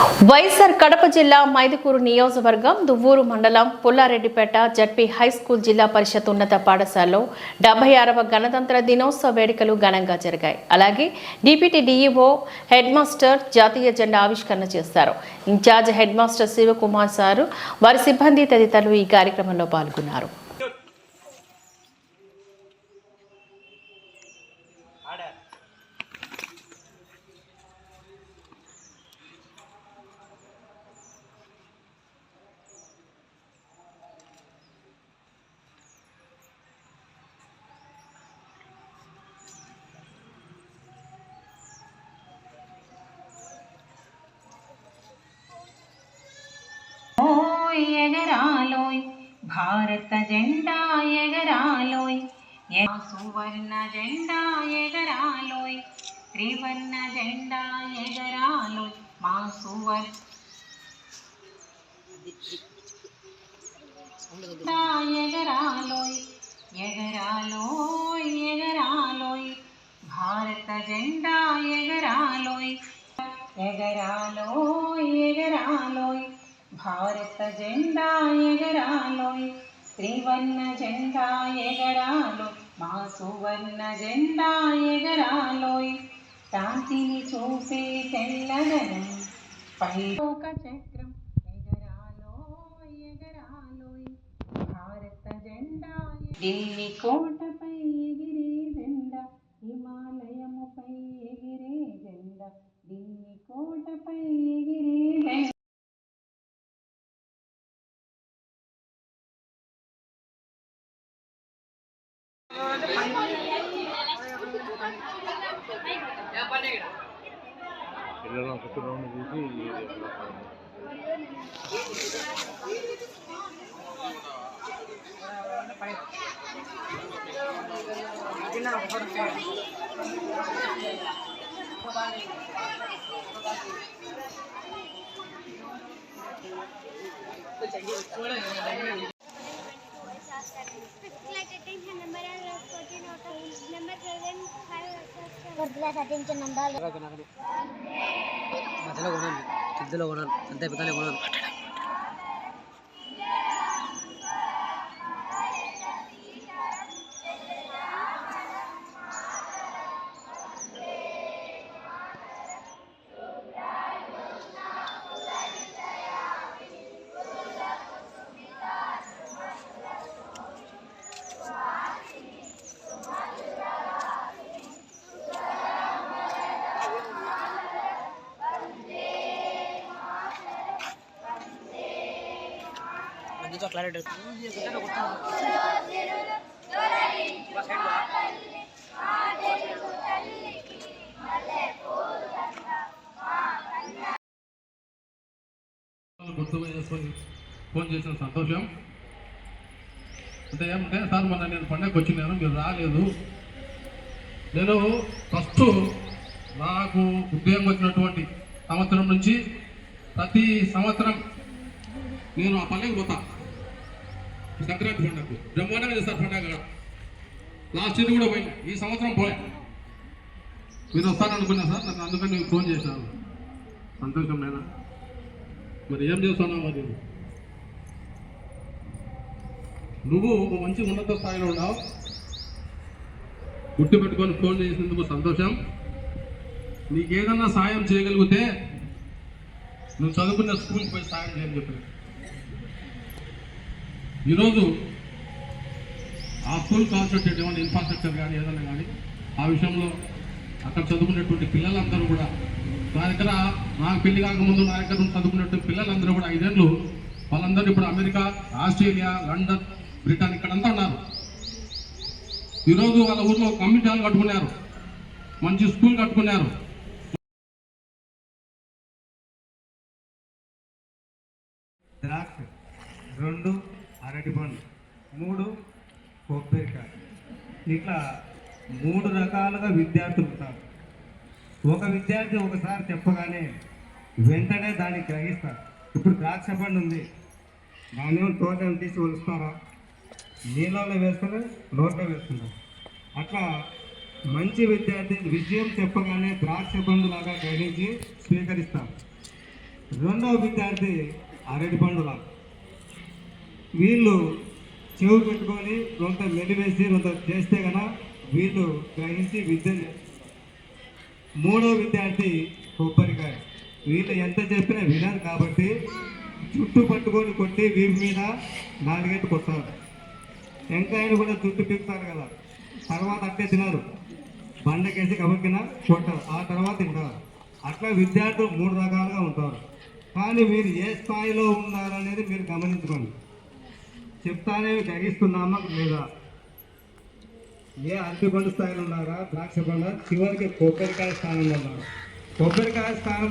వైఎస్ఆర్ కడప జిల్లా మైదుకూరు నియోజకవర్గం దువ్వూరు మండలం పుల్లారెడ్డిపేట జడ్పీ హైస్కూల్ జిల్లా పరిషత్ ఉన్నత పాఠశాలలో 76వ గణతంత్ర దినోత్సవ వేడుకలు ఘనంగా జరిగాయి. అలాగే డిప్యూటీ డిఈఓ హెడ్ మాస్టర్ జాతీయ జెండా ఆవిష్కరణ చేశారు. In charge head master Shivakumar sir, వారి సిబ్బంది తదితరులు ఈ కార్యక్రమంలో పాల్గొన్నారు. ఎగరాలోయ్ భారత జెండా ఎగరాలోయ్, సువర్ణ జెండా ఎగరాలోయ్, త్రివర్ణ జెండా ఎగరాలోయ్, మా సువర్ణ ఎగరాలోయ్, ఎగరాలోయ్ ఎగరాలోయ్ భారత జెండా ఎగరాలోయ్, ఎగరాలోయ్ ఎగరాలోయ్ భారత జెండా ఎగరాలోయ్, త్రివర్ణ జెండా ఎగరాలోయ్, మా సువర్ణ జెండా ఎగరాలోయ్, శాంతిని చూపే తెల్లదనం పైలోక చక్రం ఎగరాలోయ్, ఎగరాలోయ్ భారత జెండా, ఢిల్లీ కోటపై ఎగిరే జెండా, హిమాలయముపై ఎగిరే జెండా, ఢిల్లీ కోటపై ఎగిరే జెండా. పిల్లలు ఒక రౌండ్ తీసి మధ్యలో కొనాలి, సిద్ధులో కొనాలి, అంతే పెద్దనే కొనాలి. క్లారిటీ గుర్తుగా చేసుకొని ఫోన్ చేసిన సంతోషం. అంటే ఏమంటే సార్ మొన్న నేను పండగకి వచ్చినాను, మీరు రాలేదు. నేను ఫస్ట్ నాకు ఉద్యోగం వచ్చినటువంటి సంవత్సరం నుంచి ప్రతి సంవత్సరం నేను ఆ పల్లెకి పోతా. సంక్రాంతి పండుగకు బ్రహ్మాండంగా చేస్తారు పండుగ. లాస్ట్ ఇయర్ కూడా పోయినా, ఈ సంవత్సరం పోలే. మీరు వస్తారనుకున్నా సార్, నాకు అందుకని నేను ఫోన్ చేశాను. సంతోషం లేదా? మరి ఏం చేస్తున్నావు? మరి నువ్వు ఒక మంచి ఉన్నత స్థాయిలో ఉన్నావు, గుర్తు పెట్టుకొని ఫోన్ చేసినందుకు సంతోషం. నీకేదన్నా సాయం చేయగలిగితే నువ్వు చదువుకున్న స్కూల్కి పోయి సాయం చేయని చెప్పాను. ఈరోజు ఆ స్కూల్ కాన్సన్ట్రేట్ ఏమైనా ఇన్ఫ్రాస్ట్రక్చర్ కానీ ఏదైనా కానీ ఆ విషయంలో అక్కడ చదువుకునేటువంటి పిల్లలందరూ కూడా నా దగ్గర, నాకు పెళ్లి కాకముందు నా దగ్గర చదువుకునేటువంటి పిల్లలందరూ కూడా 5 ఏళ్ళు, వాళ్ళందరూ ఇప్పుడు అమెరికా, ఆస్ట్రేలియా, లండన్, బ్రిటన్ ఇక్కడంతా ఉన్నారు. ఈరోజు వాళ్ళ ఊర్లో కమ్యూనిటీ హాల్ కట్టుకున్నారు, మంచి స్కూల్ కట్టుకున్నారు. ద్రాక్ష 2, అరటిపండు 3, కొబ్బరికాయ, ఇట్లా 3 రకాలుగా విద్యార్థులు ఉంటారు. ఒక విద్యార్థి ఒకసారి చెప్పగానే వెంటనే దాన్ని గ్రహిస్తారు. ఇప్పుడు ద్రాక్ష పండు ఉంది, దాని తోటను తీసి వలుస్తారా, నీళ్ళలో వేస్తారు, నోట్లో వేస్తున్నారు. అట్లా మంచి విద్యార్థి విజయం చెప్పగానే ద్రాక్ష పండులాగా గ్రహించి స్వీకరిస్తారు. రెండవ విద్యార్థి అరటి పండులా. వీళ్ళు చెవు పెట్టుకొని కొంత మెలివేసి కొంత చేస్తే కనుక వీళ్ళు గ్రహించి విద్యను నేర్చుకుంటారు. మూడవ విద్యార్థి కొబ్బరికాయ. వీళ్ళు ఎంత చెప్పినా వినరు కాబట్టి చుట్టు పట్టుకొని కొట్టి వీరి మీద నాలుగెట్టు కొట్టారు. టెంకాయను కూడా చుట్టు పీకుతారు కదా, తర్వాత అట్టే తినరు, బండకేసి కబక్కిన కొట్టారు, ఆ తర్వాత తింటారు. అట్లా విద్యార్థులు 3 రకాలుగా ఉంటారు. కానీ మీరు ఏ స్థాయిలో ఉన్నారనేది మీరు గమనించుకోండి. చెప్తానే గ్రహిస్తున్నామా లేదా? ఏ అరటి పండు స్థాయిలో ఉన్నారా, ద్రాక్ష పండు, చివరికి కొబ్బరికాయ స్థానంలో ఉన్నారు. కొబ్బరికాయ స్థానం